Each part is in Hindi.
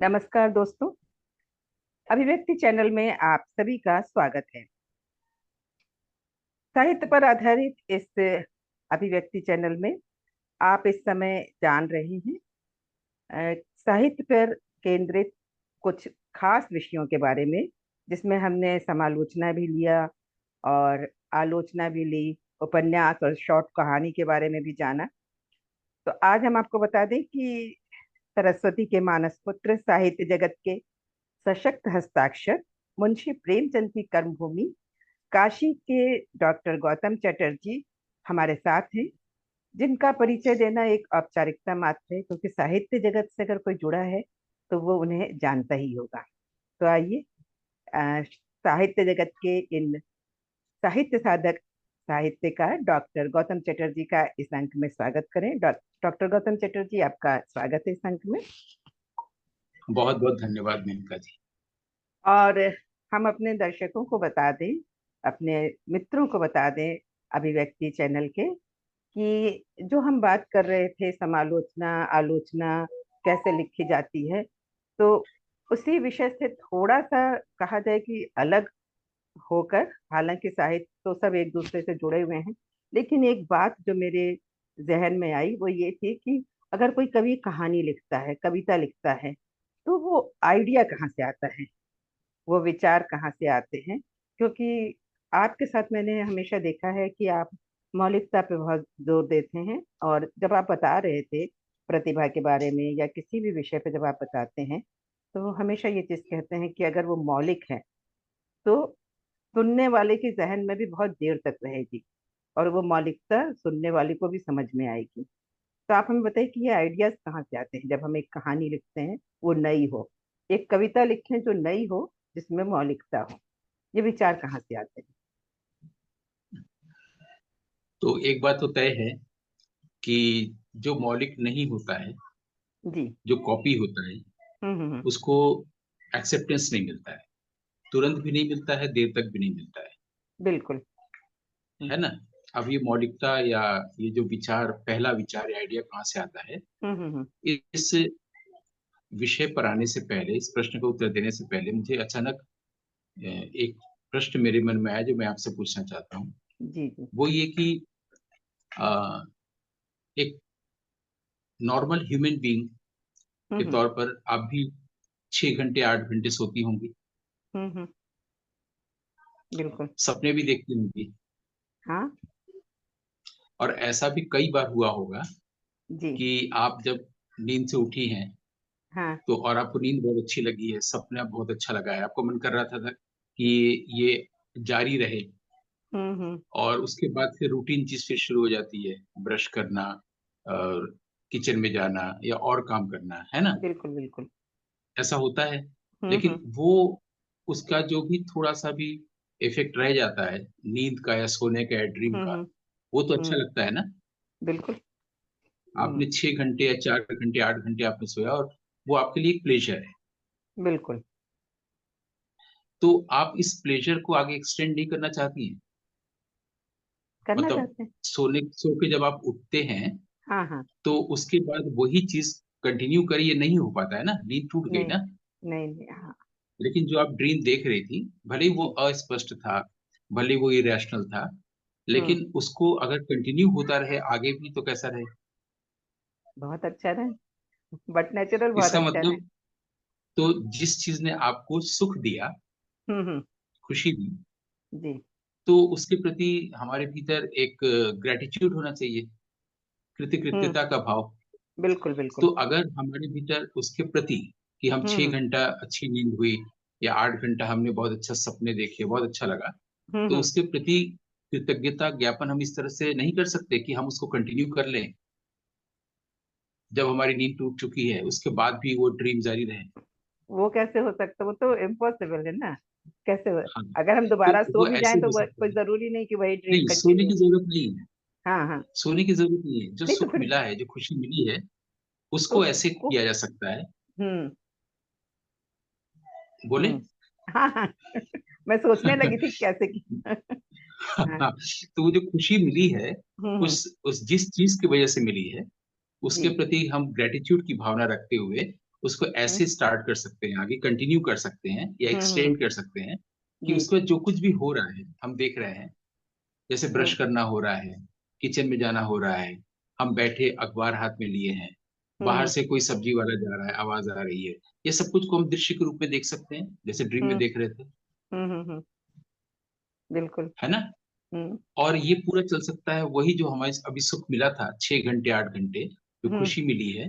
नमस्कार दोस्तों। अभिव्यक्ति चैनल में आप सभी का स्वागत है। साहित्य पर आधारित इस अभिव्यक्ति चैनल में आप इस समय जान रहे हैं साहित्य पर केंद्रित कुछ खास विषयों के बारे में, जिसमें हमने समालोचना भी लिया और आलोचना भी ली, उपन्यास और शॉर्ट कहानी के बारे में भी जाना। तो आज हम आपको बता दें कि सरस्वती के मानस पुत्र, साहित्य जगत के सशक्त हस्ताक्षर, मुंशी प्रेमचंद की कर्मभूमि काशी के डॉक्टर गौतम चटर्जी हमारे साथ हैं, जिनका परिचय देना एक औपचारिकता मात्र है, क्योंकि साहित्य जगत से अगर कोई जुड़ा है तो वो उन्हें जानता ही होगा। तो आइए साहित्य जगत के इन साहित्य साधक साहित्यकार डॉक्टर गौतम चटर्जी का इस अंक में स्वागत करें। डॉक्टर गौतम चटर्जी, आपका स्वागत है इस अंक में। बहुत बहुत धन्यवाद मेनका जी। और हम अपने दर्शकों को बता दें, अपने मित्रों को बता दें अभिव्यक्ति चैनल के, कि जो हम बात कर रहे थे समालोचना आलोचना कैसे लिखी जाती है, तो उसी विषय से थोड़ा सा कहा जाए कि अलग होकर, हालांकि साहित्य तो सब एक दूसरे से जुड़े हुए हैं, लेकिन एक बात जो मेरे जहन में आई वो ये थी कि अगर कोई कवि कहानी लिखता है, कविता लिखता है, तो वो आइडिया कहाँ से आता है, वो विचार कहाँ से आते हैं। क्योंकि आपके साथ मैंने हमेशा देखा है कि आप मौलिकता पे बहुत जोर देते हैं, और जब आप बता रहे थे प्रतिभा के बारे में या किसी भी विषय पे जब आप बताते हैं, तो हमेशा ये चीज कहते हैं कि अगर वो मौलिक है तो सुनने वाले के जहन में भी बहुत देर तक रहेगी, और वो मौलिकता सुनने वाले को भी समझ में आएगी। तो आप हमें बताइए कि ये आइडियाज कहाँ से आते हैं जब हम एक कहानी लिखते हैं, वो नई हो, एक कविता लिखें जो नई हो, जिसमें मौलिकता हो, ये विचार कहाँ से आते हैं? तो एक बात तो तय है कि जो मौलिक नहीं होता है, जी। जो कॉपी होता है, हम्म। उसको एक्सेप्टेंस नहीं मिलता है, तुरंत भी नहीं मिलता है, देर तक भी नहीं मिलता बिल्कुल। है ना। अब ये मौलिकता या ये जो विचार, पहला विचार या आइडिया कहाँ से आता है, हम्म। इस विषय पर आने से पहले, इस प्रश्न का उत्तर देने से पहले मुझे अचानक एक प्रश्न मेरे मन में आया जो मैं आपसे पूछना चाहता हूँ। जी जी। वो ये कि अ, एक नॉर्मल ह्यूमन बीइंग के हम्म तौर पर आप भी 6 घंटे 8 घंटे सोती होंगी, हम्म। बिल्कुल। सपने भी देखती होंगी, हाँ। और ऐसा भी कई बार हुआ होगा जी। कि आप जब नींद से उठी हैं हाँ। तो और आपको नींद बहुत अच्छी लगी है, सपना बहुत अच्छा लगा है, आपको मन कर रहा था कि ये जारी रहे, हम्म। और उसके बाद फिर रूटीन चीज फिर शुरू हो जाती है, ब्रश करना और किचन में जाना या और काम करना, है ना। बिल्कुल बिल्कुल। ऐसा होता है, लेकिन हम्म। वो उसका जो भी थोड़ा सा भी इफेक्ट रह जाता है नींद का या सोने का या ड्रीम का, हम्म। वो तो अच्छा हम्म। लगता है ना। बिल्कुल। आपने 6 घंटे या 4 घंटे 8 घंटे आपने सोया, और वो आपके लिए एक प्लेजर है। बिल्कुल। तो आप इस प्लेजर को आगे एक्सटेंड नहीं करना चाहती हैं। करना मतलब चाहते हैं। सो के जब आप उठते हैं हाँ हाँ। तो उसके बाद वही चीज कंटिन्यू करिए, नहीं हो पाता है ना, नींद टूट गई नहीं ना। नहीं नहीं। हाँ। लेकिन जो आप ड्रीम देख रही थी, भले ही वो जी। अस्पष्ट था, भले वो इरेशनल था, हम्म। लेकिन उसको अगर कंटिन्यू होता रहे आगे भी तो कैसा रहे। बहुत अच्छा रहे, बट नेचुरल बहुत इसका अच्छा रहे। मतलब, तो जिस चीज ने आपको सुख दिया, हम्म। खुशी दी, जी। तो उसके प्रति हमारे भीतर एक ग्रेटिट्यूड होना चाहिए, हम्म। कृतज्ञता का भाव। बिल्कुल तो बिल्कुल। अगर हमारे भीतर उसके प्रति कि हम छह हम्म घंटा अच्छी नींद हुई या 8 घंटा हमने बहुत अच्छा सपने देखे, बहुत अच्छा लगा, तो हम्म। उसके प्रति कृतज्ञता ज्ञापन हम इस तरह से नहीं कर सकते कि हम उसको कंटिन्यू कर लें जब हमारी नींद टूट चुकी है, उसके बाद भी वो ड्रीम जारी रहे। वो कैसे हो सकता, वो तो इम्पॉसिबल है ना। कैसे हो? हाँ, अगर हम तो दोबारा सो वो भी जाएं ऐसे तो हो सकता कोई है। जरूरी नहीं कि वही ड्रीम नहीं, सोने कंटिन्यू। की जरूरत नहीं है, हाँ हाँ। सोने की जरूरत नहीं है। जो नहीं तो सुख फिर मिला है, जो खुशी मिली है, तो उसको ऐसे उसको। किया जा सकता है। हम्म बोले। हम्म। हाँ हाँ। मैं सोचने लगी थी कैसे की। हाँ। तो वो जो खुशी मिली है, हम्म। उस जिस चीज की वजह से मिली है, उसके जी। प्रति हम ग्रेटिट्यूड की भावना रखते हुए उसको ऐसे स्टार्ट कर सकते हैं, आगे कंटिन्यू कर सकते हैं या एक्सटेंड कर सकते हैं कि जी। उसमें जो कुछ भी हो रहा है हम देख रहे हैं। जैसे ब्रश करना हो रहा है, किचन में जाना हो रहा है, हम बैठे अखबार हाथ में लिए हैं, बाहर से कोई सब्जी वाला जा रहा है, आवाज आ रही है, ये सब कुछ को हम दृश्य के रूप में देख सकते हैं, जैसे ड्रीम में देख रहे थे, बिल्कुल। है ना? और ये पूरा चल सकता है, वही जो हमें अभी सुख मिला था 6 घंटे 8 घंटे, जो खुशी मिली है,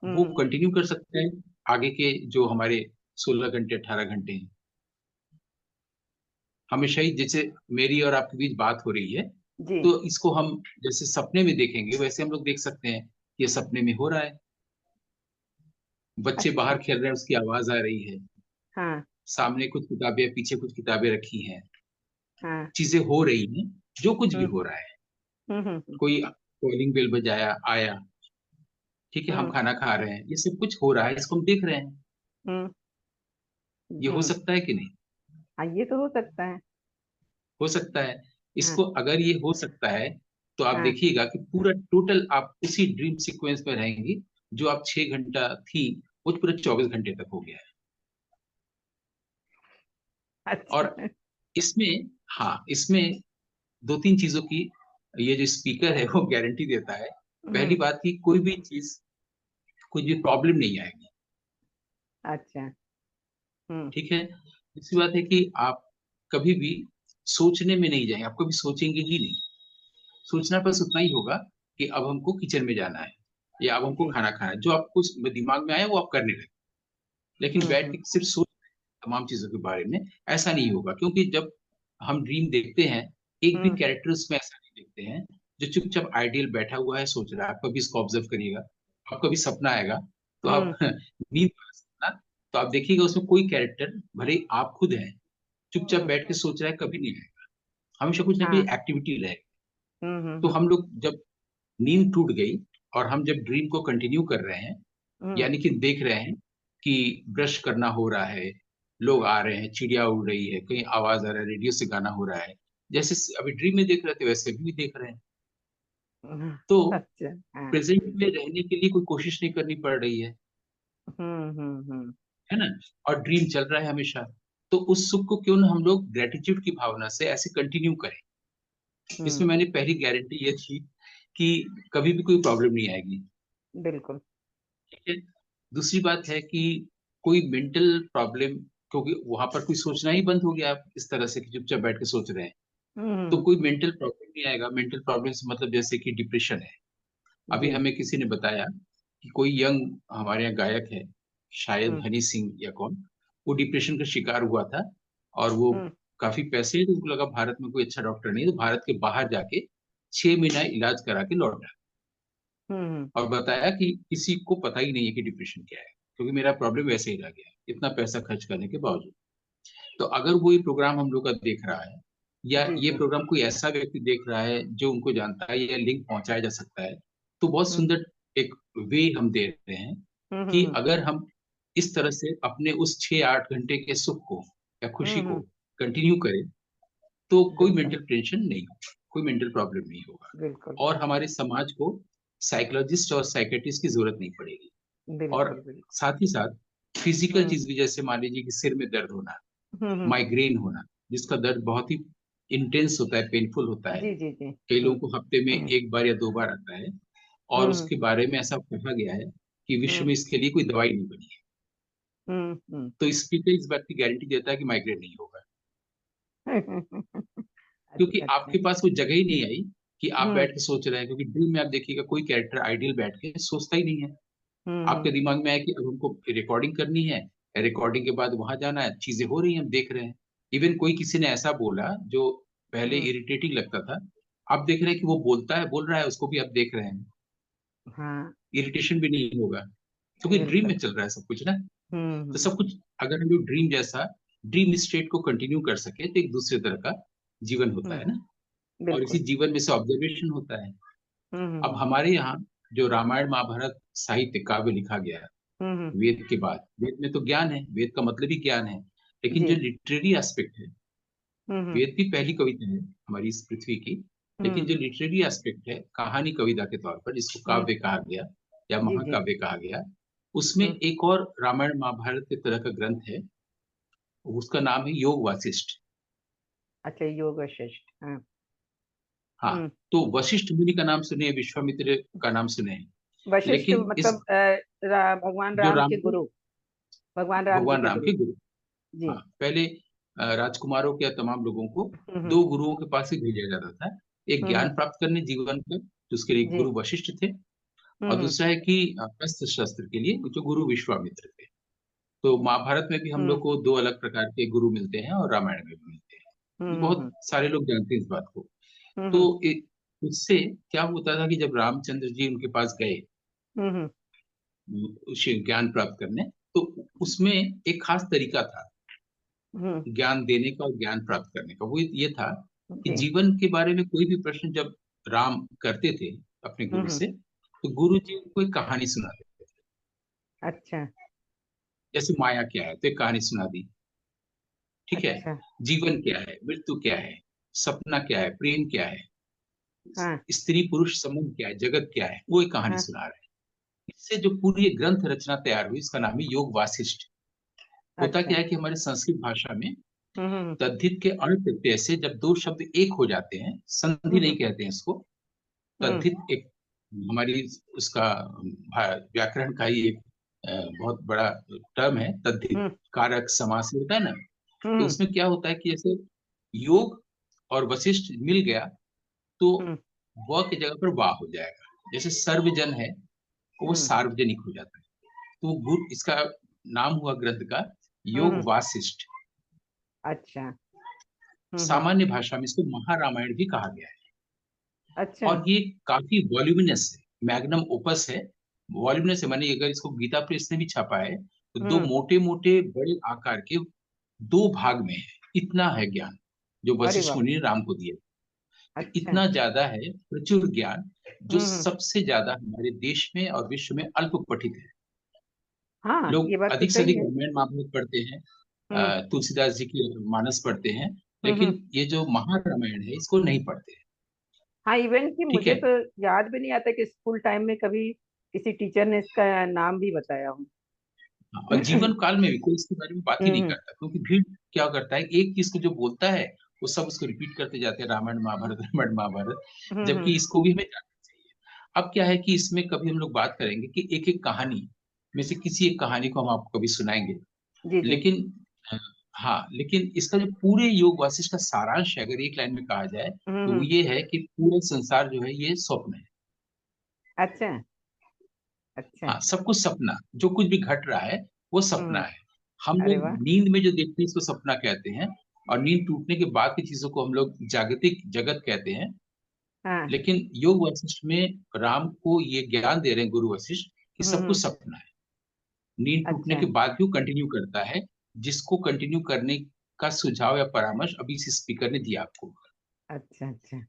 वो कंटिन्यू कर सकते हैं आगे के जो हमारे 16 घंटे 18 घंटे हैं। हमेशा ही जैसे मेरी और आपके बीच बात हो रही है, जी। तो इसको हम जैसे सपने में देखेंगे वैसे हम लोग देख सकते हैं, ये सपने में हो रहा है, बच्चे अच्छा। बाहर खेल रहे हैं, उसकी आवाज आ रही है, हाँ। सामने कुछ किताबें, पीछे कुछ किताबें रखी हैं, हाँ। चीजें हो रही हैं, जो कुछ भी हो हम्म रहा है। हम्म कोई कॉलिंग बेल बजाया, आया, ठीक है, हम हम्म खाना खा रहे हैं, ये सब कुछ हो रहा है, इसको हम देख रहे हैं। हम्म ये हो हम्म सकता है कि नहीं? हाँ, ये तो हो सकता है। हो सकता है। हाँ। इसको अगर ये हो सकता है, तो आप हाँ। देखिएगा कि पूरा टोटल आप उसी ड्रीम सीक्वेंस में रहेंगी, जो आप 6 घंटा थी, वो पूरा 24 घंटे तक हो गया है। और अच्छा। इसमें, हाँ, इसमें दो तीन चीजों की ये जो स्पीकर है वो गारंटी देता है। पहली हम्म बात की कोई भी चीज, कोई भी प्रॉब्लम नहीं आएगी, अच्छा। हम्म ठीक है। दूसरी बात है कि आप कभी भी सोचने में नहीं जाएंगे, आप कभी सोचेंगे ही नहीं। सोचना बस उतना ही होगा कि अब हमको किचन में जाना है या अब हमको जी। खाना खाना है, जो आपको दिमाग में आया वो आप करने लगे। लेकिन बैठ हम्म के सिर्फ सोच तमाम चीजों के बारे में, ऐसा नहीं होगा, क्योंकि जब हम ड्रीम देखते हैं, एक भी हम्म कैरेक्टर उसमें ऐसा नहीं देखते हैं जो चुपचाप आइडियल बैठा हुआ है सोच रहा है। आप कभी इसको ऑब्जर्व करिएगा, आपका भी सपना आएगा तो हम्म आप नींद में सपना, तो आप देखिएगा उसमें कोई कैरेक्टर, भले ही आप खुद हैं, चुपचाप हम्म बैठ के सोच रहा है, कभी नहीं आएगा। हमेशा कुछ ना कुछ हाँ। एक्टिविटी रहेगी। तो हम्म हम लोग जब नींद टूट गई और हम जब ड्रीम को कंटिन्यू कर रहे हैं, हम्म यानी कि देख रहे हैं कि ब्रश करना हो रहा है, लोग आ रहे हैं, चिड़िया उड़ रही है, कहीं आवाज आ रहा है, रेडियो से गाना हो रहा है, जैसे अभी ड्रीम में देख रहे थे वैसे अभी भी देख रहे हैं। तो अच्छा। हाँ। प्रेजेंट में रहने के लिए कोई कोशिश नहीं करनी पड़ रही हम्म है ना? और ड्रीम चल रहा है हमेशा। तो उस सुख को क्यों ना हम लोग ग्रेटिट्यूड की भावना से ऐसे कंटिन्यू करें। इसमें हम्म मैंने पहली गारंटी ये थी कि कभी भी कोई प्रॉब्लम नहीं आएगी, बिल्कुल। ठीक है। दूसरी बात है कि कोई मेंटल प्रॉब्लम, क्योंकि वहां पर कोई सोचना ही बंद हो गया, आप इस तरह से कि चुपचाप बैठ के सोच रहे हैं, तो हम्म कोई मेंटल प्रॉब्लम नहीं आएगा। मेंटल प्रॉब्लम से मतलब जैसे कि डिप्रेशन है। अभी जी। हमें किसी ने बताया कि कोई यंग हमारे यहाँ गायक है, शायद हम्म हनी सिंह या कौन, वो डिप्रेशन का शिकार हुआ था, और वो हम्म काफी पैसे, तो उनको लगा भारत में कोई अच्छा डॉक्टर नहीं, तो भारत के बाहर जाके 6 महीना इलाज करा के लौटा, हम्म और बताया कि किसी को पता ही नहीं है कि डिप्रेशन क्या है, क्योंकि मेरा प्रॉब्लम वैसे ही रह गया इतना पैसा खर्च करने के बावजूद। तो अगर वो ये प्रोग्राम हम लोग का देख रहा है, या जी ये जी। प्रोग्राम कोई ऐसा व्यक्ति देख रहा है जो उनको जानता है, या लिंक पहुंचाया जा सकता है, तो बहुत हम्म सुंदर एक वे हम दे रहे हैं कि हम्म अगर हम इस तरह से अपने उस 6 8 घंटे के सुख को या खुशी को हम्म कंटिन्यू करें, तो कोई बिल्कुल मेंटल टेंशन नहीं होगा, कोई मेंटल प्रॉब्लम नहीं होगा, बिल्कुल और हमारे समाज को साइकोलॉजिस्ट और साइकेट्रिस्ट की जरूरत नहीं पड़ेगी। और बिल्कुल बिल्कुल। साथ ही साथ फिजिकल हम्म चीज भी, जैसे मान लीजिए कि सिर में दर्द होना, हम्म माइग्रेन होना, जिसका दर्द बहुत ही इंटेंस होता है, पेनफुल होता है, जी जी जी। कई लोगों को हफ्ते में 1 बार या 2 बार आता है, और हम्म उसके बारे में ऐसा कहा गया है कि विश्व हम्म में इसके लिए कोई दवाई नहीं बनी है। हम्म तो स्पीकर इस बात की गारंटी देता है कि माइग्रेन नहीं होगा, क्योंकि अच्छा अच्छा। आपके पास वो जगह ही नहीं आई कि आप हम्म बैठ के सोच रहे हैं। क्योंकि ड्रीम में आप देखिएगा कोई कैरेक्टर आइडियल बैठ के सोचता ही नहीं है। हम्म आपके दिमाग में आया कि अब हमको रिकॉर्डिंग करनी है, रिकॉर्डिंग के बाद वहां जाना है, चीजें हो रही हैं, हम देख रहे हैं। इवन कोई किसी ने ऐसा बोला जो पहले हम्म इरिटेटिंग लगता था, आप देख रहे हैं कि वो बोलता है, बोल रहा है, उसको भी आप देख रहे हैं, हाँ। इरिटेशन भी नहीं होगा, क्योंकि ड्रीम बिल्कुल। में चल रहा है सब कुछ ना। तो हम्म सब कुछ, अगर हम लोग ड्रीम जैसा ड्रीम स्टेट को कंटिन्यू कर सके, तो एक दूसरे तरह का जीवन होता हम्म है ना। और इसी बिल्कुल। जीवन में से ऑब्जर्वेशन होता है। अब हम्म हमारे यहाँ जो रामायण महाभारत साहित्य काव्य लिखा गया है, हम्म वेद के बाद, वेद में तो ज्ञान है, वेद का मतलब ही ज्ञान है, लेकिन जी। जो लिटरेरी एस्पेक्ट है, हम्म वेद की पहली कविता है हमारी इस पृथ्वी की, लेकिन हम्म जो लिटरेरी एस्पेक्ट है, कहानी कविता के तौर पर जिसको हम्म काव्य कहा गया या जी जी। महाकाव्य कहा गया, उसमें हम्म, एक और रामायण महाभारत के तरह का ग्रंथ है, उसका नाम है योग वासिष्ठ। अच्छा, योग वशिष्ठ, हाँ। हाँ, हम्म। तो वशिष्ठ मुनि का नाम सुने, विश्वामित्र का नाम सुने हैं, वशिष्ठ लेकिन इस मतलब भगवान जो राम राम के को, गुरु, भगवान राम जी भगवान के राम गुरु। के गुरु, जी। हाँ, पहले राजकुमारों के या तमाम लोगों को हम्म। दो गुरुओं के पास ही भेजा जाता था। एक हम्म। ज्ञान प्राप्त करने जीवन का, तो उसके लिए जी। गुरु वशिष्ठ थे, और हम्म। दूसरा है कि अस्त्र शस्त्र के लिए जो गुरु विश्वामित्र थे। तो महाभारत में भी हम हम्म। लोग को दो अलग प्रकार के गुरु मिलते हैं, और रामायण में भी मिलते हैं। ये हम्म। बहुत सारे लोग जानते हैं इस बात को। तो हम्म। उससे क्या होता था कि जब रामचंद्र जी उनके पास गए हम्म। उस ज्ञान प्राप्त करने, तो उसमें एक खास तरीका था हम्म। ज्ञान देने का और ज्ञान प्राप्त करने का। वो ये था कि जी। जीवन के बारे में कोई भी प्रश्न जब राम करते थे अपने गुरु हम्म। से, तो गुरु जी उनको एक कहानी सुनाते थे। अच्छा। जैसे माया क्या है, तो एक कहानी सुना दी, ठीक है। अच्छा। जीवन क्या है, मृत्यु क्या है, सपना क्या है, प्रेम क्या है, हाँ। स्त्री पुरुष संबंध क्या है, जगत क्या है, वो एक कहानी हाँ। सुना रहे हैं। इससे जो पूरी ये ग्रंथ रचना तैयार हुई, इसका नाम है योग वासिष्ठ। होता अच्छा। क्या है कि हमारे संस्कृत भाषा में हम्म। तद्धित के अण प्रत्यय से जब दो शब्द एक हो जाते हैं, संधि नहीं हम्म। कहते हैं इसको, हम्म। तद्धित एक हमारी उसका व्याकरण का ही एक बहुत बड़ा टर्म है, तद्धित। हम्म। कारक समास होता है ना, तो हम्म। उसमें क्या होता है कि जैसे योग और वशिष्ठ मिल गया, तो हम्म। व की जगह पर वाह हो जाएगा। जैसे सर्वजन है, वो हम्म। सार्वजनिक हो जाता है। तो गुरु इसका नाम हुआ ग्रंथ का योग हम्म। वासिष्ठ। अच्छा। हम्म। सामान्य भाषा में इसको महारामायण भी कहा गया है। अच्छा। और ये काफी वॉल्यूमिनस है, मैग्नम ओपस है। वॉल्यूमिनस है माने अगर इसको गीता प्रेस ने भी छापा है, तो दो हम्म। मोटे मोटे बड़े आकार के दो भाग में है। इतना है ज्ञान जो अरे वशिष्ठ वाह। मुनि ने राम को दिया। तो अच्छा। इतना ज्यादा है प्रचुर ज्ञान, जो हम्म। सबसे ज्यादा हमारे देश में और विश्व में अल्प पठित है। हाँ, लोग ये बात तो अधिक से सही अधिक है। रामायण महाभारत पढ़ते हैं, हम्म। तुलसीदास जी की मानस पढ़ते हैं, हम्म। लेकिन ये जो महारामायण है इसको नहीं पढ़ते। हाँ, इवन कि ठीक मुझे है। तो याद भी नहीं आता कि स्कूल टाइम में कभी किसी टीचर ने इसका नाम भी बताया हो। हाँ, और जीवन काल में भी कोई इसके बारे में बात ही नहीं हम्म। करता, क्योंकि भीड़ क्या करता है, एक चीज को जो बोलता है वो सब उसको रिपीट करते जाते हैं, रामायण महाभारत रामायण महाभारत, हम्म। जबकि इसको भी हमें जानना चाहिए। अब क्या है कि इसमें कभी हम लोग बात करेंगे कि एक एक कहानी में से किसी एक कहानी को हम आपको कभी सुनाएंगे, जी जी। लेकिन अ, हाँ, लेकिन इसका जो पूरे योग वासिष्ठ का सारांश है, अगर एक लाइन में कहा जाए, तो वो हम्म। ये है कि पूरा संसार जो है ये स्वप्न है। अच्छा। अच्छा। हाँ, सब कुछ सपना, जो कुछ भी घट रहा है वो सपना हम्म। है। हम अरे लोग वाह। नींद में जो देखते हैं इसको सपना कहते हैं, और नींद टूटने के बाद की चीजों को हम लोग जागतिक जगत कहते हैं। हाँ। लेकिन योग वशिष्ठ में राम को ये ज्ञान दे रहे हैं गुरु वशिष्ठ कि सब हम्म। कुछ सपना है। नींद टूटने अच्छा। के बाद भी कंटिन्यू करता है, जिसको कंटिन्यू करने का सुझाव या परामर्श अभी इस स्पीकर ने दिया आपको। अच्छा। अच्छा।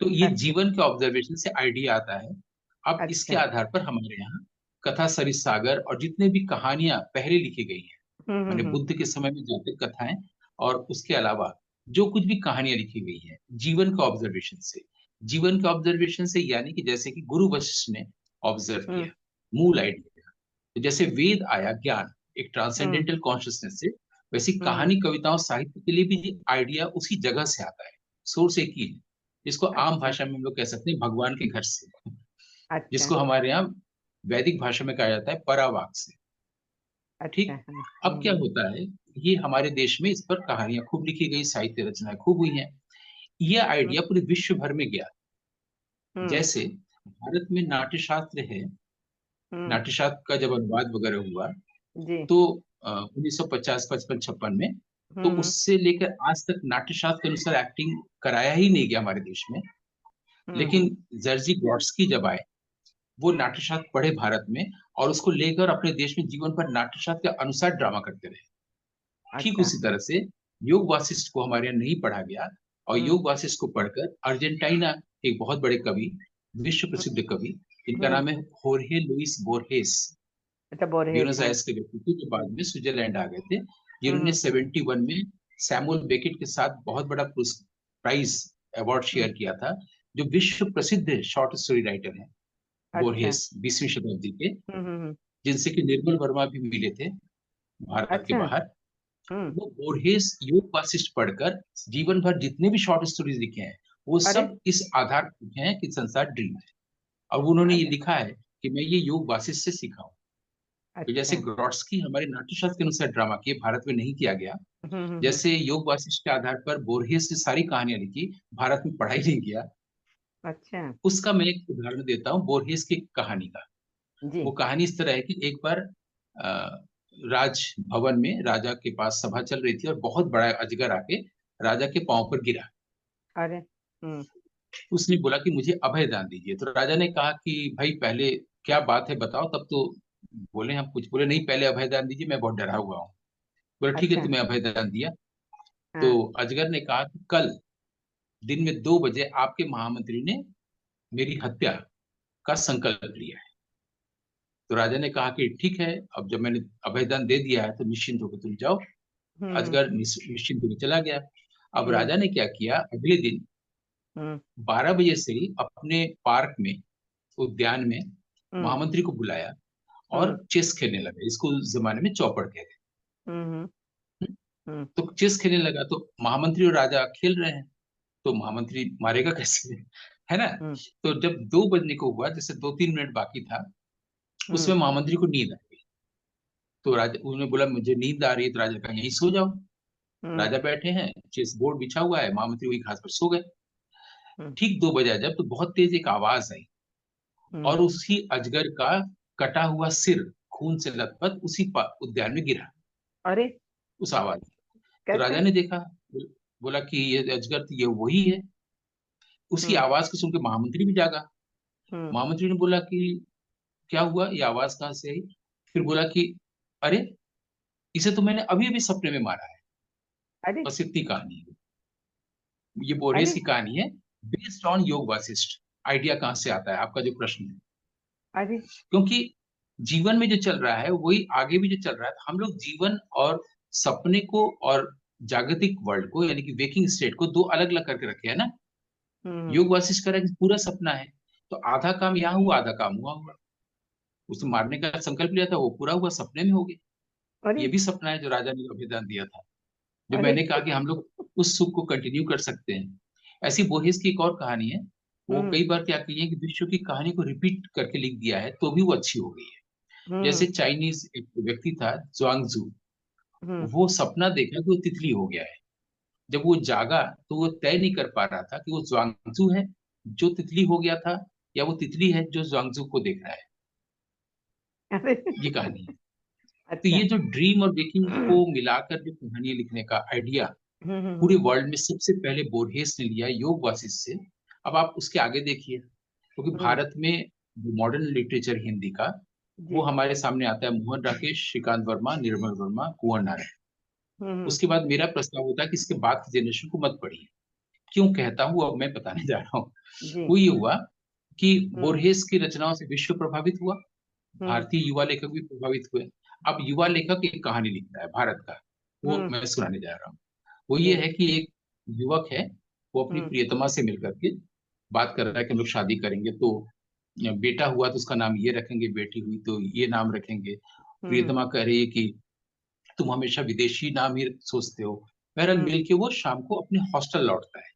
तो ये अच्छा। जीवन के ऑब्जर्वेशन से आइडिया आता है। अब इसके अच्छा। आधार पर हमारे यहाँ कथा सरिसागर और जितने भी कहानियां पहले लिखी गई हैं, माने हम्म। बुद्ध के समय में जातक कथाएं, और उसके अलावा जो कुछ भी कहानियां लिखी गई है जीवन के ऑब्जर्वेशन से, जीवन के ऑब्जर्वेशन से यानी कि जैसे कि गुरु वशिष्ठ ने ऑब्जर्व हम्म। किया मूल आइडिया। तो जैसे वेद आया ज्ञान एक हम्म। ट्रांसेंडेंटल कॉन्शियसनेस से, वैसी हम्म। कहानी कविताओं साहित्य के लिए भी आइडिया उसी जगह से आता है। सोर्स एक ही है, जिसको आम अच्छा। भाषा में हम लोग कह सकते हैं भगवान के घर से, अच्छा। जिसको हमारे यहाँ वैदिक भाषा में कहा जाता है परावाक से। अच्छा। ठीक। हाँ। अब क्या होता है, ये हमारे देश में इस पर कहानियां खूब लिखी गई, साहित्य रचनाएं खूब हुई हैं। ये हम्म। आइडिया पूरे विश्व भर में गया। हम्म। जैसे भारत में नाट्य शास्त्र है, हम्म। नाट्य शास्त्र का जब अनुवाद वगैरह हुआ, जी। तो 1950 55 56 में, तो हम्म। उससे लेकर आज तक नाट्य शास्त्र के अनुसार एक्टिंग कराया ही नहीं गया हमारे देश में। हम्म। लेकिन जर्जी गॉड्स्की जब आए, वो नाट्य शास्त्र पढ़े भारत में, और उसको लेकर अपने देश में जीवन पर नाट्य शास्त्र के अनुसार ड्रामा करते रहे। ठीक अच्छा। उसी तरह से योग वासिष्ठ को हमारे यहाँ नहीं पढ़ा गया, और हम्म। योग वासिष्ठ को पढ़कर अर्जेंटीना एक बहुत बड़े कवि, विश्व हम्म। प्रसिद्ध कवि, जिनका हम्म। नाम है होर्हे लुइस बोर्हेस, अच्छा, बोरहेस, ब्यूनस हाँ। आयर्स के व्यक्ति थे, जो बाद में स्विट्जरलैंड आ गए थे, जिन्होंने हम्म। 71 में सैमुअल बेकेट के साथ बहुत बड़ा प्राइज अवार्ड हम्म। शेयर किया था, जो विश्व प्रसिद्ध शॉर्ट स्टोरी राइटर है अच्छा। बोर्हेस, 20वीं शताब्दी के। हम्म। जिनसे कि निर्मल वर्मा भी मिले थे भारत के अच्छा। बाहर। हम्म। वो बोर्हेस योग वासिष्ठ पढ़कर जीवन भर जितने भी शॉर्ट स्टोरीज लिखे हैं वो अरे। सब इस आधार पर लिखे हैं कि संसार ड्रीम है। और उन्होंने ये अरे। लिखा है कि मैं ये योग वासिष्ठ से सीखा हूँ। तो जैसे अच्छा। ग्रॉट्स्की हमारे नाट्यशास्त्र के अनुसार ड्रामा किए, भारत में नहीं किया गया, हम्म। जैसे योग वासिष्ठ के आधार पर बोर्हेस ने सारी कहानियां लिखी, भारत में पढ़ाई नहीं किया। अच्छा। उसका मैं एक उदाहरण देता हूँ बोर्हेस की कहानी का। जी। वो कहानी इस तरह है कि एक बार राज भवन में राजा के पास सभा चल रही थी और बहुत बड़ा अजगर आके राजा के पांव पर गिरा। अरे। हम्म। उसने बोला कि मुझे अभय दान दीजिए। तो राजा ने कहा कि भाई पहले क्या बात है बताओ, तब तो बोले हम कुछ। बोले नहीं, पहले अभय दान दीजिए, मैं बहुत डरा हुआ हूँ। बोले ठीक है, अच्छा। तुम्हें अभय दान दिया। तो हाँ। अजगर ने कहा कि कल दिन में 2 बजे आपके महामंत्री ने मेरी हत्या का संकल्प लिया है। तो राजा ने कहा कि ठीक है, अब जब मैंने अभयदान दे दिया है तो निश्चिंत होकर तुम जाओ। हम्म। अजगर निश्चिंत होकर चला गया। अब हम्म। राजा ने क्या किया, अगले दिन हम्म। 12 बजे से ही अपने पार्क में, उद्यान में हम्म। महामंत्री को बुलाया और हम्म। चेस खेलने लगा। इसको उस जमाने में चौपड़ कहते हम्म। थे। हम्म। तो चेस खेलने लगा तो महामंत्री और राजा खेल रहे हैं, तो महामंत्री मारेगा कैसे, है ना। हम्म। तो जब 2 बजने को हुआ, जैसे 2-3 मिनट बाकी था, हम्म। उसमें महामंत्री को नींद आ गई। तो राजा, उन्होंने बोला मुझे नींद आ रही है, तो राजा कहा यहीं सो जाओ। हम्म। राजा बैठे हैं, चेस बोर्ड बिछा हुआ है, महामंत्री वही घास पर सो गए। हम्म। ठीक 2 बजा जब, तो बहुत तेज एक आवाज आई हम्म। और उसी अजगर का कटा हुआ सिर खून से लथपथ उसी उद्यान में गिरा, अरे। उस आवाज में। तो कैसे? राजा ने देखा, बोला कि ये अजगर तो ये वही है। उसकी हम्म। आवाज को सुन के महामंत्री भी जागा। हम्म। महामंत्री ने बोला कि क्या हुआ, ये आवाज कहाँ से आई। फिर बोला कि अरे, इसे तो मैंने अभी अभी सपने में मारा है। अरे। बस इतनी कहानी है। ये बोरेस अरे। की कहानी है, बेस्ड ऑन योग वासिष्ठ। आइडिया कहाँ से आता है, आपका जो प्रश्न है। अरे। क्योंकि जीवन में जो चल रहा है वही आगे भी जो चल रहा है। हम लोग जीवन और सपने को और जागतिक वर्ल्ड को, यानी कि वेकिंग स्टेट को, दो अलग अलग करके रखे है ना। हम्म। योग वासिष्ठ का पूरा सपना है, तो आधा काम यहाँ हुआ, आधा काम हुआ। उसने मारने का संकल्प लिया था, वो पूरा हुआ, सपने में हो गया। अरे। ये भी सपना है जो राजा ने अभिदान दिया था। जो अरे। मैंने कहा कि हम लोग उस सुख को कंटिन्यू कर सकते हैं। ऐसी बोहेस की एक और कहानी है। वो हम्म। कई बार क्या की है कि विश्व की कहानी को रिपीट करके लिख दिया है, तो भी वो अच्छी हो गई है। जैसे हम्म। चाइनीज एक व्यक्ति था, ज्वांगजू। हम्म। वो सपना देखा कि वो तितली हो गया है। जब वो जागा तो वो तय नहीं कर पा रहा था कि वो ज्वांगजू है जो तितली हो गया था, या वो तितली है जो ज्वांगजू को देख रहा है। अरे। ये कहानी है। तो अच्छा। ये जो ड्रीम और वेकिंग को मिलाकर जो कहानी लिखने का आइडिया पूरे हम्म। वर्ल्ड में सबसे पहले बोर्हेस ने लिया, योग वासिष्ठ से। अब आप उसके आगे देखिए, क्योंकि हम्म। भारत में मॉडर्न लिटरेचर हिंदी का, वो जी। हमारे सामने आता है मोहन राकेश, श्रीकांत वर्मा, निर्मल वर्मा, कुंवर नारायण। हम्म। उसके बाद मेरा प्रस्ताव होता है कि इसके बाद की जनरेशन को मत पढ़िए। क्यों कहता हूँ अब मैं बताने जा रहा हूँ। जी। वो ये हुआ कि हम्म। बोर्हेस की रचनाओं से विश्व प्रभावित हुआ, हम्म। भारतीय युवा लेखक भी प्रभावित हुए। अब युवा लेखक एक कहानी लिखता है भारत का, वो हम्म। मैं सुनाने जा रहा हूँ। वो ये जी। है कि एक युवक है, वो अपनी हम्म। प्रियतमा से मिलकर के बात कर रहा है कि हम लोग शादी करेंगे, तो बेटा हुआ तो उसका नाम ये रखेंगे, बेटी हुई तो ये नाम रखेंगे। हम्म। प्रियतमा कह रही है कि तुम हमेशा विदेशी नाम ही सोचते हो। बहरहाल हम्म। मिल के वो शाम को अपने हॉस्टल लौटता है।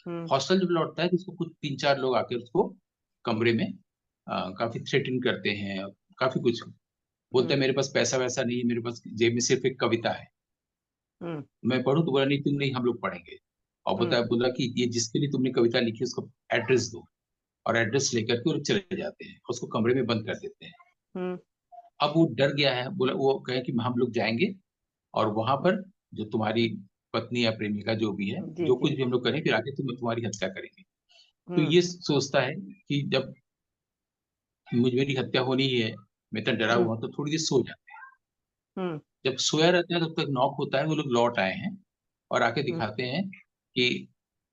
हम्म। हॉस्टल जब लौटता है तो उसको कुछ 3-4 लोग आकर उसको कमरे में काफी थ्रेटन करते हैं, काफी कुछ बोलते हम्म। हैं, मेरे पास पैसा वैसा नहीं है, मेरे पास जेब में सिर्फ एक कविता है, हम्म। मैं पढ़ूं। तो बोला नहीं, तुम नहीं, हम लोग पढ़ेंगे। और हम्म। बोला कि ये जिसके लिए तुमने कविता लिखी उसको एड्रेस दो। और एड्रेस लेकर के वो लोग चले जाते हैं, उसको कमरे में बंद कर देते हैं। हम्म। अब वो डर गया है, बोला, वो कहे कि हम लोग जाएंगे और वहां पर जो तुम्हारी पत्नी या प्रेमिका जो भी है, जी जो जी। कुछ भी हम लोग करें, फिर आगे तुम्हारी हत्या करेंगे। तो हम्म। ये सोचता है कि जब मेरी हत्या होनी ही है, मैं इतना डरा हम्म। हुआ हूं, तो थोड़ी देर सो जाते हैं। हम्म। जब सोया रहता है तब तक नॉक होता है, वो लोग लौट आए हैं और आके हम्म। दिखाते हैं कि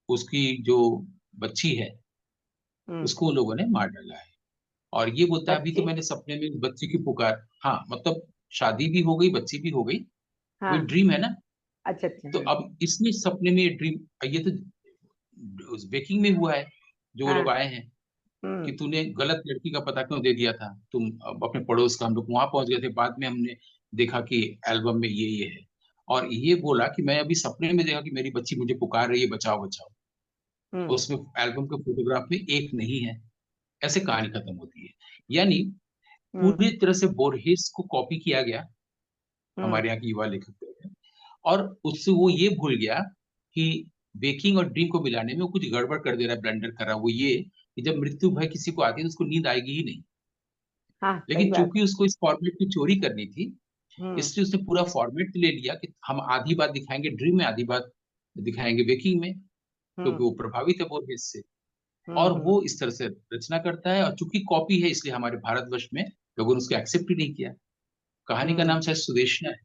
उसकी जो बच्ची है हम्म। उसको उन लोगों ने मार डाला है। और ये बोलता है अभी तो बच्ची। मैंने सपने में उस बच्ची की पुकार, हाँ मतलब शादी भी हो गई, बच्ची भी हो गई, वही हाँ। ड्रीम है ना। अच्छा अच्छा। तो हाँ। अब इसने सपने में ये ड्रीम, ये तो उस वेकिंग में हुआ है, जो वो लोग हाँ। आए हैं। कि हम्म। तूने गलत लड़की का पता क्यों दे दिया था, तुम अपने पड़ोस का। हम लोग वहां पहुंच गए थे, बाद में हमने देखा कि एल्बम में ये है। और ये बोला कि मैं अभी सपने में देखा कि मेरी बच्ची मुझे पुकार रही है, बचाओ बचाओ। हम्म। उसमें एल्बम के फोटोग्राफ में एक नहीं है। ऐसे कहानी खत्म होती है। यानी हम्म। पूरी तरह से बोरहेस को कॉपी किया गया, हम्म। हमारे यहाँ के युवा लेखक थे। और उससे वो ये भूल गया कि वेकिंग और ड्रीम को मिलाने में वो कुछ गड़बड़ कर दे रहा है, ब्लंडर कर रहा है। वो ये कि जब मृत्यु भय किसी को आती है तो उसको नींद आएगी ही नहीं। हाँ, सही लेकिन बात चूंकि है। उसको इस फॉर्मेट की चोरी करनी थी, हम्म। इसलिए उसने पूरा फॉर्मेट ले लिया कि हम आधी बात दिखाएंगे ड्रीम में, आधी बात दिखाएंगे वेकिंग में, हम्म। क्योंकि वो प्रभावित है बोर्हेस से। हम्म। और वो इस तरह से रचना करता है, और चूंकि कॉपी है इसलिए हमारे भारतवर्ष में लोगों ने उसको एक्सेप्ट ही नहीं किया। कहानी का हम्म। नाम शायद सुदेशना है,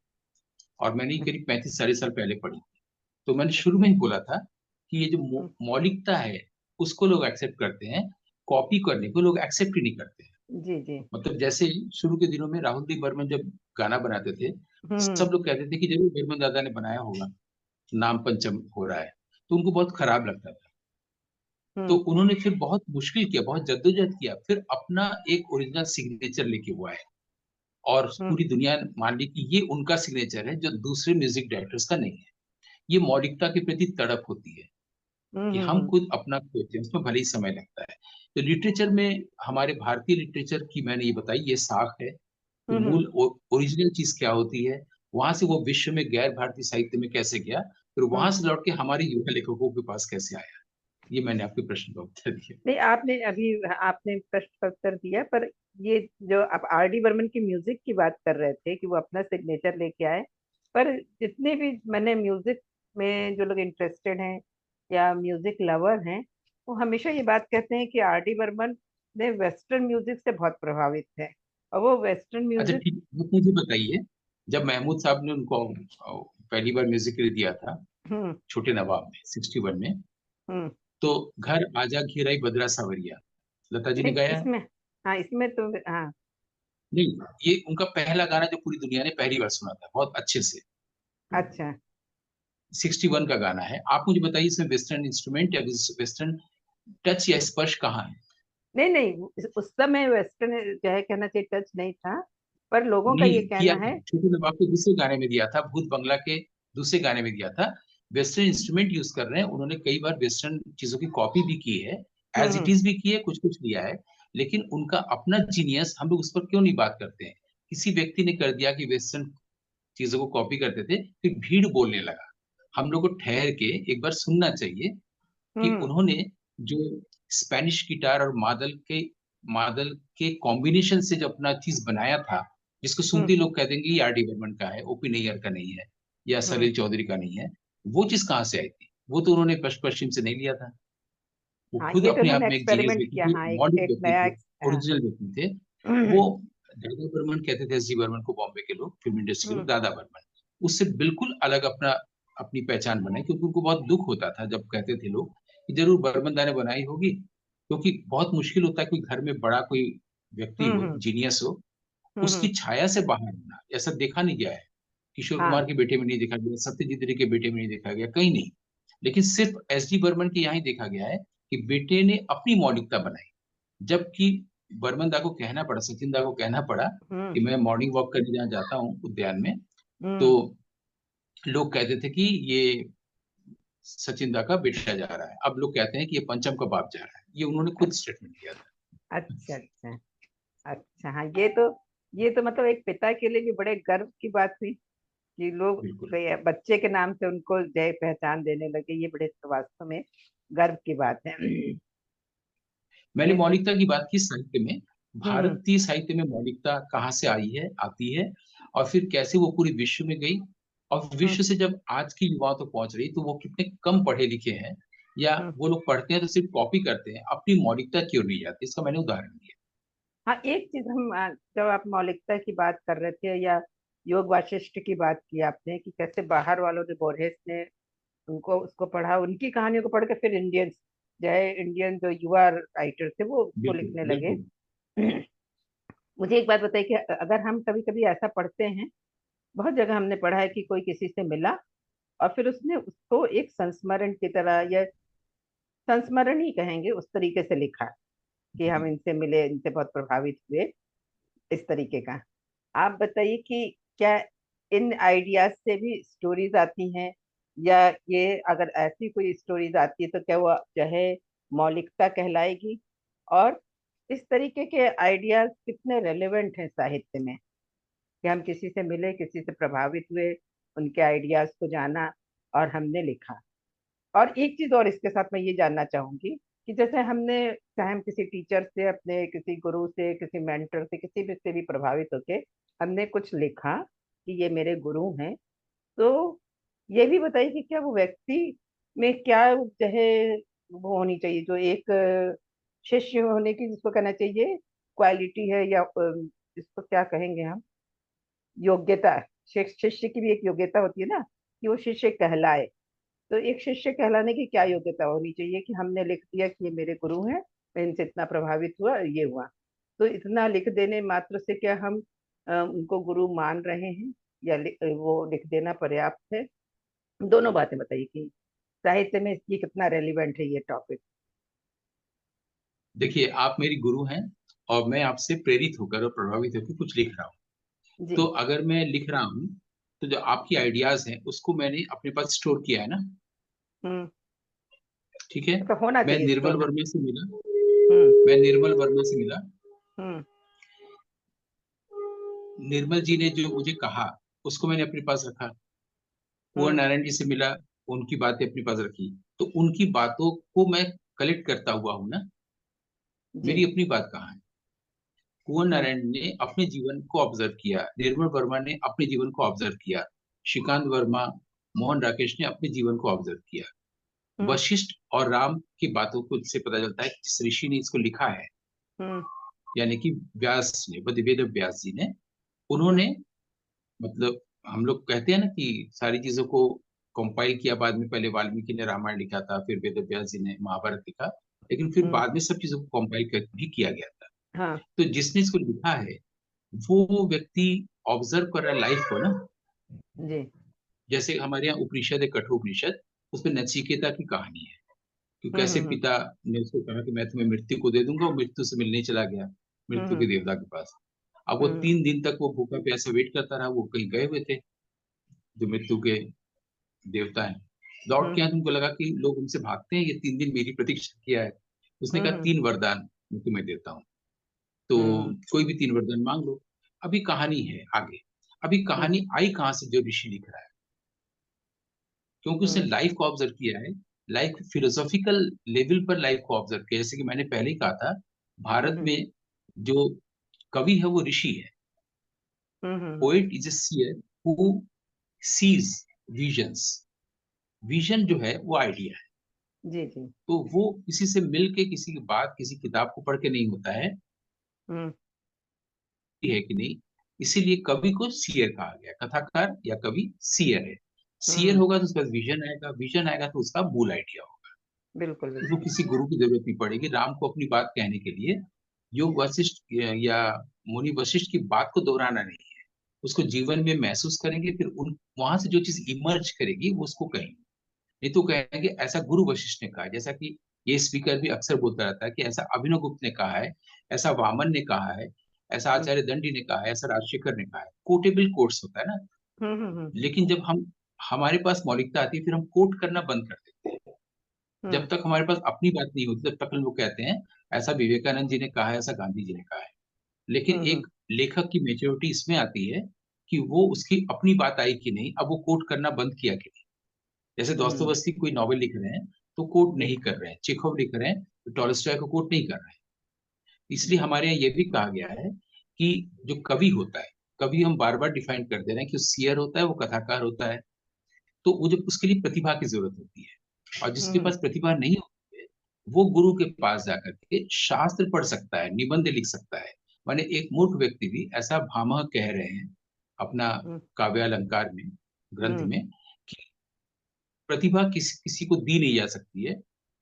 और मैंने ये हम्म। करीब 35-40 साल पहले पढ़ी। तो मैंने शुरू में ही बोला था कि ये जो हम्म। मौलिकता है उसको लोग एक्सेप्ट करते हैं, कॉपी करने को लोग एक्सेप्ट ही नहीं करते हैं। जी जी। मतलब जैसे ही शुरू के दिनों में राहुल दी बर्मन जब गाना बनाते थे, हम्म। सब लोग कहते थे कि जरूर बर्मन दादा ने बनाया होगा, नाम पंचम हो रहा है। तो उनको बहुत खराब लगता था। तो हम्म। उन्होंने फिर बहुत मुश्किल किया, बहुत जद्दोजहद किया, फिर अपना एक ओरिजिनल सिग्नेचर लेके वो आए। और हम्म। पूरी दुनिया मान ली कि ये उनका सिग्नेचर है, जो दूसरे म्यूजिक डायरेक्टर्स का नहीं है। ये मौलिकता के प्रति तड़प होती है कि हम हम्म। खुद अपना खोजते हैं, उसमें भले ही समय लगता है। तो लिटरेचर में हमारे भारतीय लिटरेचर की मैंने ये बताई, ये साख है कि हम्म। मूल ओरिजिनल चीज क्या होती है। वहां से वो विश्व में गैर भारतीय साहित्य में कैसे गया, फिर वहां हम्म। से लौट के हमारे युवा लेखकों के पास कैसे आया। ये मैंने आपके प्रश्न का उत्तर दिया। नहीं, आपने प्रश्न का उत्तर दिया, पर ये जो आप आर डी बर्मन की म्यूजिक की बात कर रहे थे कि वो अपना सिग्नेचर लेके आए, पर जितने भी मैंने म्यूजिक में जो लोग इंटरेस्टेड हैं या म्यूजिक लवर हैं, वो हमेशा ये बात कहते हैं कि आर डी बर्मन ने वेस्टर्न म्यूजिक से बहुत प्रभावित है। और वो वेस्टर्न अच्छा म्यूजिक। ठीक, आप मुझे बताइए, जब महमूद साहब ने उनको पहली बार म्यूजिक दिया था, हम्म। छोटे नवाब में 61 में, हम्म। तो घर आजा घेराई बदरा सावरिया लता जी ने नहीं, गाया है। इसमें, हाँ इसमें तो, हाँ। नहीं, ये उनका पहला गाना जो पूरी दुनिया ने पहली बार सुना था बहुत अच्छे से। अच्छा। 61 का गाना है। आप मुझे बताइए इसमें वेस्टर्न इंस्ट्रूमेंट या वेस्टर्न टच या स्पर्श कहाँ है। नहीं नहीं, उस समय वेस्टर्न जो है कहना चाहिए टच नहीं था, पर लोगों का नहीं ये किया कहना था, है। छोटे नवाब के दूसरे गाने में दिया था, भूत बंगला के दूसरे गाने में दिया था। वेस्टर्न इंस्ट्रूमेंट यूज कर रहे हैं, उन्होंने कई बार वेस्टर्न चीजों की कॉपी भी की है, एज इट हम्म। इज भी की है, कुछ कुछ लिया है। लेकिन उनका अपना जीनियस हम लोग उस पर क्यों नहीं बात करते हैं। किसी व्यक्ति ने कर दिया कि वेस्टर्न चीजों को कॉपी करते थे, फिर भीड़ बोलने लगा। हम लोग को ठहर के एक बार सुनना चाहिए कि हम्म। उन्होंने जो स्पेनिश गिटार और मादल के कॉम्बिनेशन से जो अपना चीज बनाया था, जिसको हम्म। सुनते ही लोग कह देंगे ये आर डी बर्मन का है, ओपी नैयर का नहीं है, या हम्म। सलील चौधरी का नहीं है। वो चीज कहाँ से आई थी, वो तो उन्होंने पश्चिम से नहीं लिया था। वो हाँ, खुद ये तो अपने आप उन्होंने में एक जीनियस एक्सपेरिमेंट व्यक्ति किया, थे, हाँ, एक मॉडर्न एक व्यक्ति नया थे, हाँ। ओरिजिनल व्यक्ति थे। वो हम्म। दादा बर्मन कहते थे, एस डी बर्मन को बॉम्बे के लोग, फिल्म इंडस्ट्री के लोग, हम्म। दादा बर्मन। उससे बिल्कुल अलग अपना अपनी पहचान बनाई, क्योंकि उनको बहुत दुख होता था जब कहते थे लोग कि जरूर बर्मन दा ने बनाई होगी। क्योंकि बहुत मुश्किल होता है कोई घर में बड़ा कोई व्यक्ति हो, हम्म। जीनियस हो, उसकी हम्म। छाया से बाहर होना, ऐसा देखा नहीं गया है। किशोर कुमार हाँ। के बेटे में नहीं देखा गया, सत्यजीत रे के बेटे में नहीं देखा गया, कहीं नहीं। लेकिन सिर्फ एस डी बर्मन के यहाँ ही देखा गया है कि बेटे ने अपनी मौलिकता बनाई। जबकि बर्मन दा को कहना पड़ा, सचिन दा को कहना पड़ा हम्म। कि मैं मॉर्निंग वॉक करने जहाँ जाता हूँ उद्यान में, तो हम्म। लोग कहते थे कि ये सचिन दा का बेटा जा रहा है, अब लोग कहते हैं कि ये पंचम का बाप जा रहा है। ये उन्होंने खुद स्टेटमेंट दिया था। अच्छा अच्छा। अच्छा, हाँ, ये तो मतलब एक पिता के लिए भी बड़े गर्व की बात हुई कि लोग बिल्कुल। भाई बच्चे के नाम से उनको जय पहचान देने लगे। ये बड़े वास्तव में गर्व की बात है। मैंने ये तो। मौलिकता की बात की साहित्य में। हम्म। भारतीय साहित्य में मौलिकता कहाँ से आई है, आती है, और फिर कैसे वो पूरे विश्व में गई। और हम्म। विश्व से जब आज की युवाओं तक पहुंच रही, तो वो कितने कम पढ़े लिखे हैं, या हम्म। वो लोग पढ़ते हैं तो सिर्फ कॉपी करते हैं, अपनी मौलिकता क्यों नहीं जाती। इसका मैंने उदाहरण दिया। हाँ, एक चीज हम जब आप मौलिकता की बात कर रहे थे या योग वाशिष्ठ की बात की आपने कि कैसे बाहर वालों ने, बोरहेस ने उनको उसको पढ़ा, उनकी कहानियों को पढ़ के फिर इंडियंस जो है, इंडियन जो युवा राइटर थे वो उसको बिल्कुल लिखने लगे। बिल्कुल। मुझे एक बात बताइए कि अगर हम कभी कभी ऐसा पढ़ते हैं, बहुत जगह हमने पढ़ा है कि कोई किसी से मिला और फिर उसने उसको एक संस्मरण की तरह, या संस्मरण ही कहेंगे, उस तरीके से लिखा, कि जी। हम इनसे मिले, इनसे बहुत प्रभावित हुए, इस तरीके का। आप बताइए कि क्या इन आइडियाज से भी स्टोरीज आती हैं, या ये अगर ऐसी कोई स्टोरीज आती है तो क्या वो जो है मौलिकता कहलाएगी? और इस तरीके के आइडियाज कितने रेलेवेंट हैं साहित्य में, कि हम किसी से मिले, किसी से प्रभावित हुए, उनके आइडियाज को जाना और हमने लिखा। और एक चीज और इसके साथ मैं ये जानना चाहूंगी कि जैसे हमने, चाहे हम किसी टीचर से, अपने किसी गुरु से, किसी मेंटर से, किसी भी से भी प्रभावित होके हमने कुछ लिखा कि ये मेरे गुरु हैं, तो ये भी बताइए कि क्या वो व्यक्ति में क्या जो है वो होनी चाहिए, जो एक शिष्य होने की जिसको कहना चाहिए क्वालिटी है, या इसको क्या कहेंगे हम, योग्यता। शिष्य की भी एक योग्यता होती है ना, कि वो शिष्य कहलाए। तो एक शिष्य कहलाने की क्या योग्यता होनी चाहिए कि हमने लिख दिया कि ये मेरे गुरु हैं, मैं इनसे इतना प्रभावित हुआ, ये हुआ। तो इतना लिख देने मात्र से क्या हम उनको गुरु मान रहे हैं, या वो लिख देना पर्याप्त है? दोनों बातें बताइए कि साहित्य में ये कितना रेलिवेंट है ये टॉपिक। देखिए, आप मेरी गुरु हैं और मैं आपसे प्रेरित होकर और प्रभावित होकर कुछ लिख रहा हूँ। जी। तो अगर मैं लिख रहा हूँ, तो जो आपकी आइडियाज हैं उसको मैंने अपने पास स्टोर किया है ना। हम्म। ठीक है। तो होना मैं चाहिए निर्मल स्टोर, हाँ। वर्मा से मिला। हम्म। मैं निर्मल वर्मा से मिला। हम्म। निर्मल जी ने जो मुझे कहा उसको मैंने अपने पास रखा। कुंवर हम्म। नारायण जी से मिला, उनकी बातें अपने पास रखी। तो उनकी बातों को मैं कलेक्ट करता हुआ हूं ना। जी। मेरी अपनी बात कहाँ है? कुंवर हम्म। नारायण ने अपने जीवन को ऑब्जर्व किया, निर्मल वर्मा ने अपने जीवन को ऑब्जर्व किया, श्रीकांत वर्मा, मोहन राकेश ने अपने जीवन को ऑब्जर्व किया। हम्म। वशिष्ठ और राम की बातों को इससे पता चलता है कि जिस ऋषि ने इसको लिखा है, हम्म। यानी कि व्यास ने, वेद व्यास जी ने, हम्म। उन्होंने, मतलब हम लोग कहते हैं ना कि सारी चीजों को कंपाइल किया बाद में। पहले वाल्मीकि ने रामायण लिखा था, फिर वेद व्यास जी ने महाभारत लिखा, लेकिन फिर हम्म। बाद में सब चीजों को कंपाइल कर भी किया गया था। हाँ। तो जिसने इसको लिखा है वो व्यक्ति ऑब्जर्व कर रहा है लाइफ को ना। जी। जैसे हमारे यहाँ उपनिषद है, कठोपनिषद, उसमें नचिकेता की कहानी है कि कैसे हम्म। पिता ने उसको कहा कि मैं तुम्हें मृत्यु को दे दूंगा, और मृत्यु से मिलने चला गया, मृत्यु के हम्म। देवता के पास। अब वो हम्म। 3 दिन तक वो भूखा प्यासा वेट करता रहा, वो कहीं गए हुए थे जो मृत्यु के देवता हैं। लौट के हम्म। यहाँ तुमको लगा कि लोग उनसे भागते हैं, ये 3 दिन मेरी प्रतीक्षा किया है। उसने कहा हम्म। 3 वरदान मैं तुम्हें देता हूँ, तो हम्म। कोई भी 3 वरदान मांग लो। अभी कहानी है आगे। अभी हम्म। कहानी आई कहाँ से? जो ऋषि लिख रहा है, क्योंकि उसने हम्म। लाइफ को ऑब्जर्व किया है। लाइफ फिलोसॉफिकल लेवल पर लाइफ को ऑब्जर्व किया। जैसे कि मैंने पहले ही कहा था, भारत हम्म। में जो कवि है वो ऋषि है। Hmm. Poet is a seer who sees visions. Vision जो है वो आइडिया है। जी। जी। तो वो किसी से मिल के, किसी की बात, किसी किताब को पढ़ के नहीं होता है। हम्म। ये है कि नहीं? इसीलिए कवि को सीयर कहा गया। कथाकार या कवि सीयर है। सीयर हम्म। होगा तो उसका विजन आएगा, विजन आएगा तो उसका मूल आइडिया होगा। बिल्कुल उसको बिल्कुल। किसी गुरु की जरूरत नहीं पड़ेगी। राम को अपनी बात कहने के लिए योग वशिष्ठ या मुनि वशिष्ठ की बात को दोहराना नहीं है। उसको जीवन में महसूस करेंगे, फिर उन वहां से जो चीज इमर्ज करेगी वो उसको कहेंगे। नहीं तो कहेंगे ऐसा गुरु वशिष्ठ ने कहा। जैसा कि ये स्पीकर भी अक्सर बोलता रहता है कि ऐसा अभिनव गुप्त ने कहा है, ऐसा वामन ने कहा है, ऐसा हम्म। आचार्य दंडी ने कहा है, ऐसा राजशेखर ने कहा है। कोटेबल कोट्स होता है ना। हम्म। लेकिन जब हम हमारे पास मौलिकता आती है, फिर हम कोट करना बंद कर देते हैं। जब हम्म। तक हमारे पास अपनी बात नहीं होती, तब तक लोग कहते हैं ऐसा विवेकानंद जी ने कहा है, ऐसा गांधी जी ने कहा है। लेकिन हम्म। एक लेखक की मेच्योरिटी इसमें आती है कि वो उसकी अपनी बात आई कि नहीं, अब वो कोट करना बंद किया कि नहीं। जैसे हम्म। दोस्तोवस्की कोई नॉवेल लिख रहे हैं तो कोट जी। नहीं कर रहे हैं, चेखव लिख रहे हैं तो टॉलस्टॉय को कोट नहीं कर रहे हैं। इसलिए जी। हमारे यहाँ ये भी कहा गया है कि जो कवि होता है, कवि हम बार बार डिफाइन कर दे रहे हैं कि वो सीयर होता है, वो कथाकार होता है। तो वो जब उसके लिए प्रतिभा की जरूरत होती है, और जिसके हम्म। पास प्रतिभा नहीं होती है, वो गुरु के पास जाकर के शास्त्र पढ़ सकता है, निबंध लिख सकता है। माने एक मूर्ख व्यक्ति भी ऐसा भामह कह रहे हैं अपना हम्म। काव्यालंकार में, ग्रंथ हम्म। में, कि प्रतिभा किसी किसी को दी नहीं जा सकती है,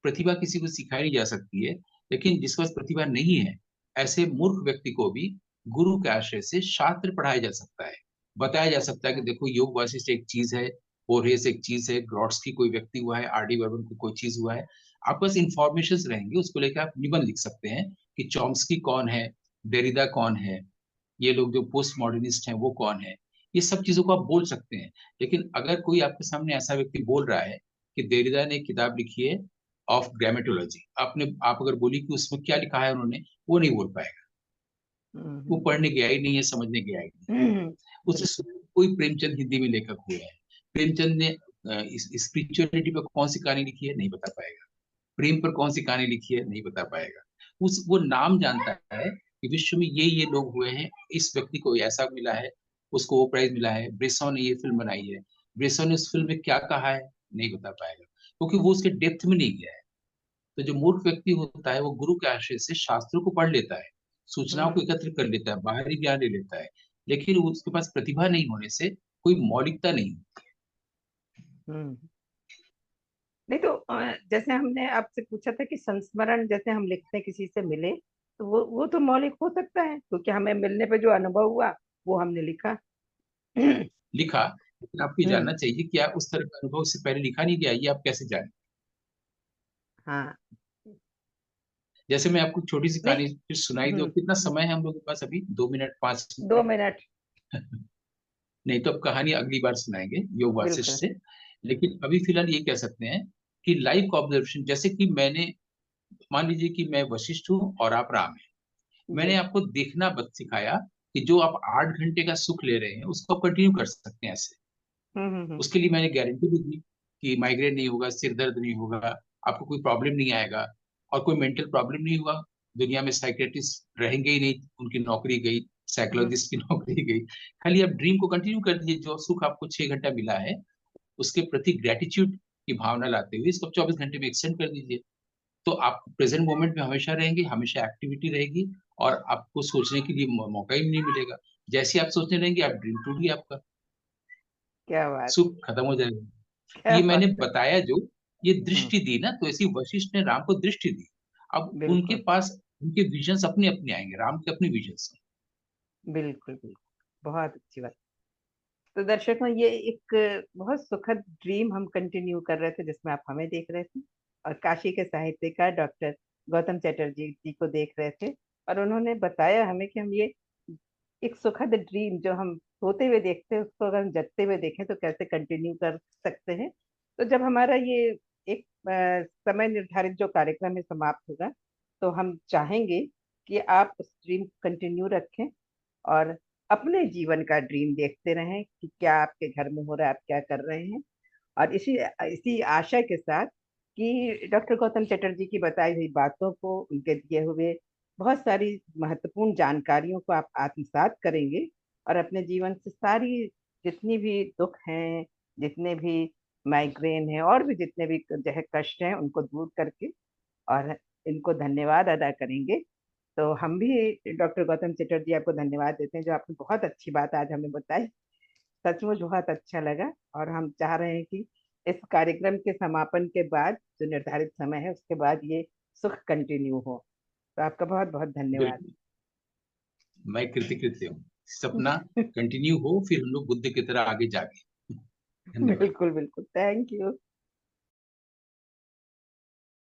प्रतिभा किसी को सिखाई नहीं जा सकती है। लेकिन जिसके पास प्रतिभा नहीं है, ऐसे मूर्ख व्यक्ति को भी गुरु के आश्रय से शास्त्र पढ़ाया जा सकता है। बताया जा सकता है कि अच्छा। देखो, योग वासिष्ठ एक चीज है, बोरहेस एक चीज है, ग्रॉड्सकी कोई व्यक्ति हुआ है, आर डी बर्मन को कोई चीज हुआ है। आपके पास इंफॉर्मेशन रहेंगे, उसको लेकर आप निबंध लिख सकते हैं। कि चॉम्स्की कौन है, डेरिडा कौन है, ये लोग जो पोस्ट मॉडर्निस्ट हैं वो कौन है। ये सब चीजों को आप बोल सकते हैं। लेकिन अगर कोई आपके सामने ऐसा व्यक्ति बोल रहा है कि डेरिडा ने एक किताब लिखी है ऑफ ग्रामेटोलॉजी, आप अगर बोली कि उसमें क्या लिखा है उन्होंने, वो नहीं बोल पाएगा। वो हम्म, पढ़ने गया ही नहीं है, समझने गया ही नहीं। उससे बिल्कुल। कोई प्रेमचंद हिंदी में लेखक हुए हैं, प्रेमचंद ने इस स्पिरिचुअलिटी पर कौन सी कहानी लिखी है, नहीं बता पाएगा। प्रेम पर कौन सी कहानी लिखी है, नहीं बता पाएगा। उस वो नाम जानता है कि विश्व में ये लोग हुए हैं, इस व्यक्ति को ऐसा मिला है, उसको वो प्राइज मिला है, ब्रेसो ने ये फिल्म बनाई है, ब्रेसो ने उस फिल्म में क्या कहा है, नहीं बता पाएगा, क्योंकि वो उसके डेप्थ में नहीं गया है। तो जो मूर्ख व्यक्ति होता है वो गुरु के आश्रय से शास्त्रों को पढ़ लेता है, सूचनाओं को हम्म, एकत्र कर लेता है, बाहरी ज्ञान ले लेता है, लेकिन उसके पास प्रतिभा नहीं होने से कोई मौलिकता नहीं। हम्म। नहीं तो जैसे हमने आपसे पूछा था कि संस्मरण जैसे हम लिखते हैं किसी से मिले, तो वो तो मौलिक हो सकता है, क्योंकि हमें मिलने पे जो अनुभव हुआ वो हमने लिखा। लिखा, लेकिन आपको ये हम्म। जानना चाहिए कि आप उस तरह का अनुभव इससे पहले लिखा नहीं गया, ये आप कैसे जाने। हाँ। जैसे मैं आपको छोटी सी नहीं। कहानी फिर सुनाई दो, हम्म। कितना समय है हम लोग के पास अभी, 2 मिनट 5 मिनट? 2 मिनट। नहीं तो अब कहानी अगली बार सुनाएंगे योग वासिष्ठ बिल्कुल। से। लेकिन अभी फिलहाल ये कह सकते हैं कि लाइव ऑब्जर्वेशन, जैसे कि मैंने, मान लीजिए कि मैं वशिष्ठ हूँ और आप राम हैं, मैंने जी। आपको देखना बत सिखाया कि जो आप 8 घंटे का सुख ले रहे हैं उसको आप कंटिन्यू कर सकते हैं ऐसे। हम्म। उसके लिए मैंने गारंटी भी दी कि माइग्रेन नहीं होगा, सिर दर्द नहीं होगा, आपको कोई प्रॉब्लम नहीं आएगा, और कोई मेंटल प्रॉब्लम नहीं हुआ। दुनिया में साइकेट्रिस्ट रहेंगे ही नहीं, उनकी नौकरी गई, हम्म, साइकोलॉजिस्ट की नौकरी गई। खाली आप ड्रीम को कंटिन्यू कर दीजिए, जो सुख आपको 6 घंटा मिला है उसके प्रति ग्रेटिट्यूड की भावना लाते हुए इसको 24 घंटे में एक्सटेंड कर दीजिए। तो आप प्रेजेंट मोमेंट में हमेशा रहेंगे, हमेशा एक्टिविटी रहेगी, और आपको सोचने के लिए मौका ही नहीं मिलेगा। जैसे आप सोचने लगेंगे, आप ड्रीम टूट गया आपका, क्या बात सुख खत्म हो जाएगा। क्या ये मैंने बात है। बताया जो, ये हम्म। दृष्टि दी ना, तो ऐसी वशिष्ठ ने राम को दृष्टि दी। अब उनके बिल्कुल पास उनके विजन्स अपने अपने आएंगे, राम के अपने विजन्स हैं। बिल्कुल बिल्कुल। बहुत अच्छी बात। तो दर्शकों, ये एक बहुत सुखद ड्रीम हम कंटिन्यू कर रहे थे जिसमें आप हमें देख रहे थे, और काशी के साहित्यकार डॉक्टर गौतम चटर्जी जी को देख रहे थे। और उन्होंने बताया हमें कि हम ये एक सुखद ड्रीम जो हम सोते हुए देखते हैं उसको अगर हम जगते हुए देखें तो कैसे कंटिन्यू कर सकते हैं। तो जब हमारा ये एक समय निर्धारित जो कार्यक्रम है समाप्त होगा, तो हम चाहेंगे कि आप उस ड्रीम को कंटिन्यू रखें और अपने जीवन का ड्रीम देखते रहें कि क्या आपके घर में हो रहा है, आप क्या कर रहे हैं। और इसी इसी आशा के साथ कि डॉक्टर गौतम चटर्जी की बताई हुई बातों को, उनके दिए हुए बहुत सारी महत्वपूर्ण जानकारियों को आप आत्मसात करेंगे और अपने जीवन से सारी जितनी भी दुख हैं, जितने भी माइग्रेन है और भी जितने भी जो है कष्ट हैं उनको दूर करके और इनको धन्यवाद अदा करेंगे। तो हम भी डॉक्टर गौतम चटर्जी आपको धन्यवाद देते हैं जो आपने बहुत अच्छी बात आज हमें बताई। सचमुच बहुत अच्छा लगा। और हम चाह रहे हैं कि इस कार्यक्रम के समापन के बाद जो निर्धारित समय है उसके बाद ये सुख कंटिन्यू हो। तो आपका बहुत बहुत धन्यवाद। बिल्कुल, मैं कृतकृत्य हूँ। सपना कंटिन्यू हो, फिर हम लोग बुद्ध की तरह आगे जागे। धन्यवाद। बिल्कुल बिल्कुल, थैंक यू।